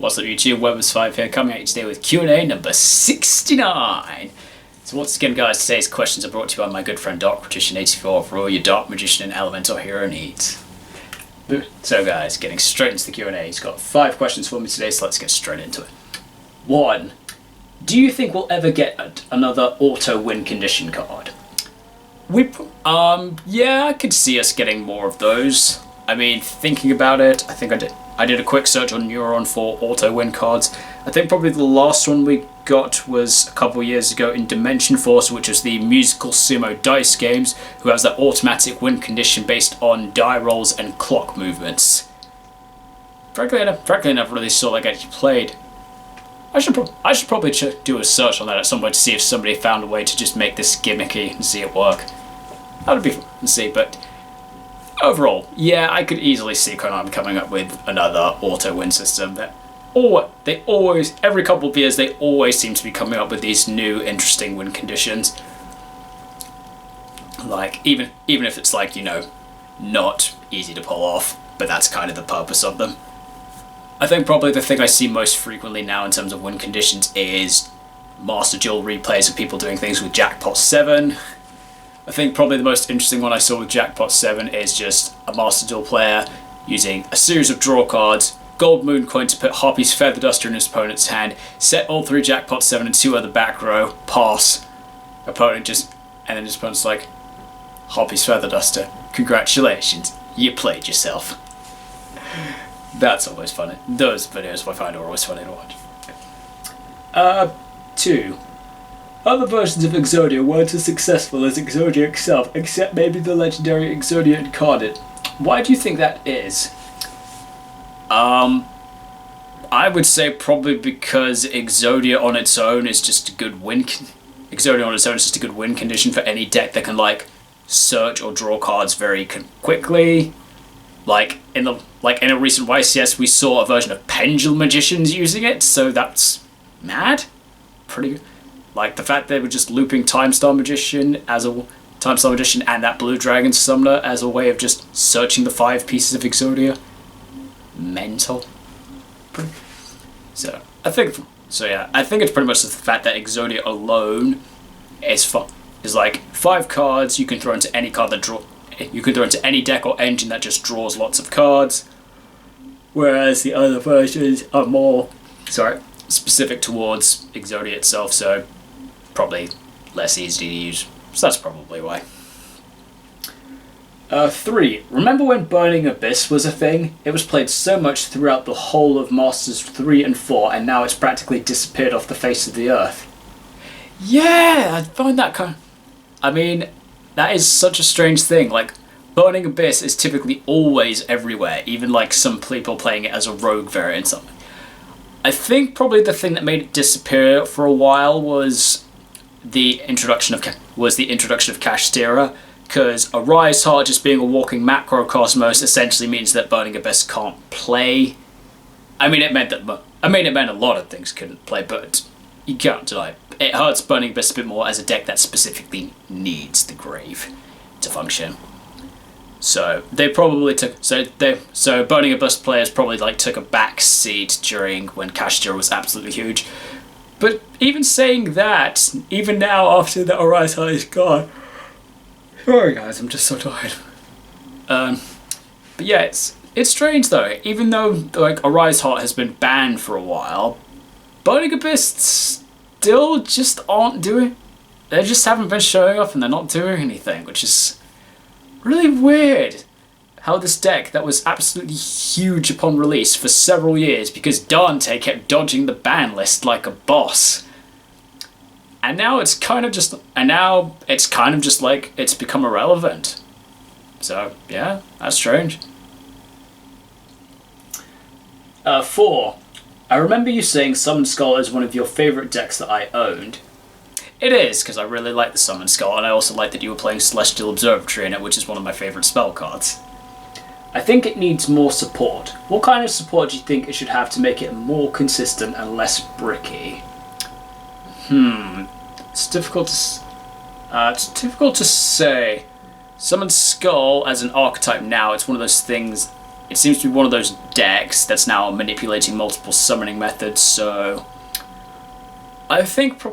What's up YouTube, Webberz05 here, coming at you today with Q&A number 69. So once again guys, today's questions are brought to you by my good friend Dark Magician84 for all your Dark Magician and Elemental hero needs. So guys, getting straight into the Q&A, he's got 5 questions for me today, so let's get straight into it. 1. Do you think we'll ever get another auto win condition card? Yeah, I could see us getting more of those. I mean, thinking about it, I think I did a quick search on Neuron for auto win cards. I think probably the last one we got was a couple of years ago in Dimension Force, which was the musical sumo dice games, who has that automatic win condition based on die rolls and clock movements. Frankly, I never really saw that get played. I should probably do a search on that at some point to see if somebody found a way to just make this gimmicky and see it work. That would be fun to see, but overall, yeah, I could easily see Konami coming up with another auto win system. They always, every couple of years, they always seem to be coming up with these new interesting win conditions. Like, even if it's like, you know, not easy to pull off, but that's kind of the purpose of them. I think probably the thing I see most frequently now in terms of win conditions is Master Duel replays of people doing things with Jackpot 7. I think probably the most interesting one I saw with Jackpot 7 is just a Master Duel player using a series of draw cards, Gold Moon Coin to put Harpy's Feather Duster in his opponent's hand, set all 3 Jackpot 7 and 2 other back row, pass. Opponent just, and then his opponent's like, Harpy's Feather Duster, congratulations, you played yourself. That's always funny. Those videos I find are always funny to watch. 2. Other versions of Exodia weren't as successful as Exodia itself, except maybe the legendary Exodia Incarnate. Why do you think that is? I would say probably because Exodia on its own is just a good win. Exodia on its own is just a good win condition for any deck that can like search or draw cards very quickly. Like in a recent YCS, we saw a version of Pendulum Magicians using it, so that's mad. Pretty good. Like the fact they were just looping Timestar Magician and that Blue Dragon Summoner as a way of just searching the 5 pieces of Exodia. Mental. So I think it's pretty much the fact that Exodia alone is like 5 cards you can throw into any card that you can throw into any deck or engine that just draws lots of cards, whereas the other versions are more specific towards Exodia itself, so probably less easy to use. So that's probably why. 3. Remember when Burning Abyss was a thing? It was played so much throughout the whole of Masters 3 and 4, and now it's practically disappeared off the face of the earth. Yeah, I find that I mean, that is such a strange thing. Like, Burning Abyss is typically always everywhere, even like some people playing it as a rogue variant or something. I think probably the thing that made it disappear for a while was the introduction of Kashtira, because a Rise Heart just being a walking macrocosmos essentially means that Burning Abyss can't play. I mean, it meant a lot of things couldn't play, but you can't deny it. It hurts Burning Abyss a bit more as a deck that specifically needs the Grave to function. So they probably so Burning Abyss players probably like took a back seat during when Kashtira was absolutely huge. But even saying that, even now after the Rise Heart is gone, sorry guys, I'm just so tired. But yeah, it's strange though. Even though like Rise Heart has been banned for a while, Burning Abyss still just aren't doing. They just haven't been showing up and they're not doing anything, which is really weird. How this deck that was absolutely huge upon release for several years because Dante kept dodging the ban list like a boss. And now it's kind of just like it's become irrelevant. So yeah, that's strange. 4. I remember you saying Summon Skull is one of your favourite decks that I owned. It is, because I really like the Summon Skull, and I also like that you were playing Celestial Observatory in it, which is one of my favourite spell cards. I think it needs more support. What kind of support do you think it should have to make it more consistent and less bricky? It's difficult to say. Summon Skull as an archetype now, it's one of those things it seems to be one of those decks that's now manipulating multiple summoning methods, so I think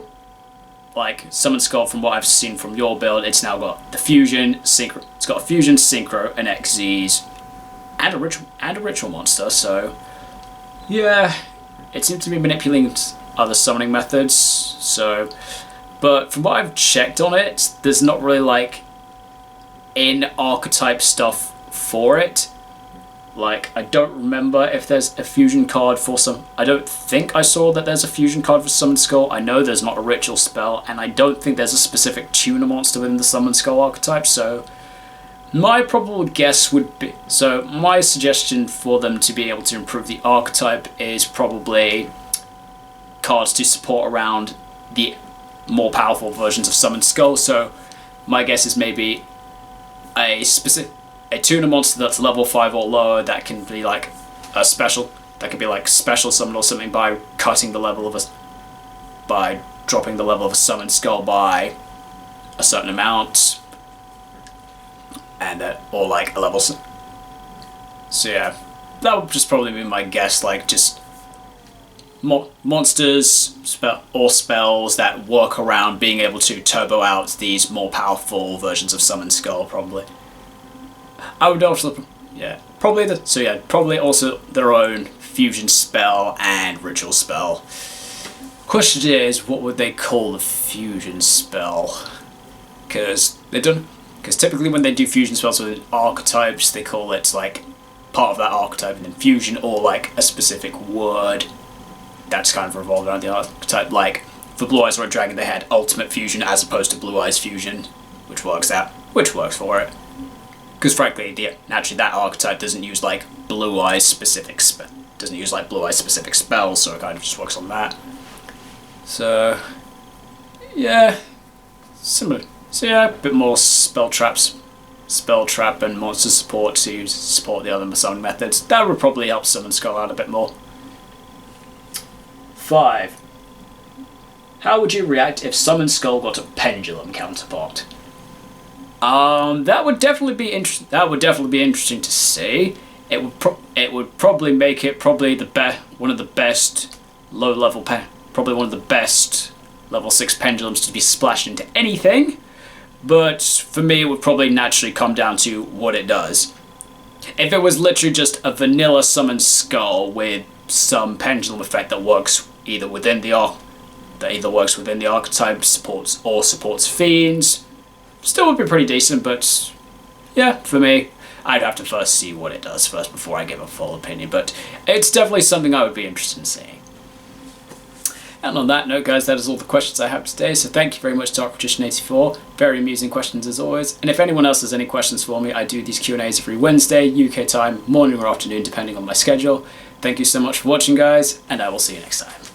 like Summon Skull, from what I've seen from your build, it's now got the fusion, synchro, it's got a fusion, synchro, and XZs, and a ritual monster, so yeah, it seems to be manipulating other summoning methods, so, but from what I've checked on it, there's not really like in archetype stuff for it. Like, I don't remember if there's a fusion card for some. I don't think I saw that there's a fusion card for Summon Skull. I know there's not a ritual spell, and I don't think there's a specific tuner monster within the Summon Skull archetype, so my probable guess would be, so my suggestion for them to be able to improve the archetype is probably cards to support around the more powerful versions of Summon Skull. So my guess is maybe a tuner monster that's level 5 or lower that can be like a special, that could be like special summon or something by cutting the level of by dropping the level of a Summon Skull by a certain amount, and that, or like a level. So yeah, that would just probably be my guess, like just monsters or spells that work around being able to turbo out these more powerful versions of Summon Skull, probably. I would also, yeah, probably also their own fusion spell and ritual spell. Question is, what would they call the fusion spell? Because typically when they do fusion spells with archetypes, they call it like part of that archetype and then fusion, or like a specific word that's kind of revolved around the archetype. Like for Blue Eyes Red Dragon, they had ultimate fusion as opposed to Blue Eyes fusion, which works for it. Because frankly, naturally that archetype doesn't use like Blue Eyes specific spells, so it kind of just works on that. So yeah, similar. So yeah, a bit more spell trap and monster support to support the other summoning methods. That would probably help Summon Skull out a bit more. 5. How would you react if Summon Skull got a pendulum counterpart? That would definitely be interesting to see. It would probably make it one of the best level 6 pendulums to be splashed into anything. But for me, it would probably naturally come down to what it does. If it was literally just a vanilla Summon Skull with some pendulum effect that works either within the archetype, supports fiends, still would be pretty decent. But yeah, for me, I'd have to first see what it does first before I give a full opinion. But it's definitely something I would be interested in seeing. And on that note, guys, that is all the questions I have today. So thank you very much to Archmagician84. Very amusing questions as always. And if anyone else has any questions for me, I do these Q&As every Wednesday, UK time, morning or afternoon, depending on my schedule. Thank you so much for watching, guys, and I will see you next time.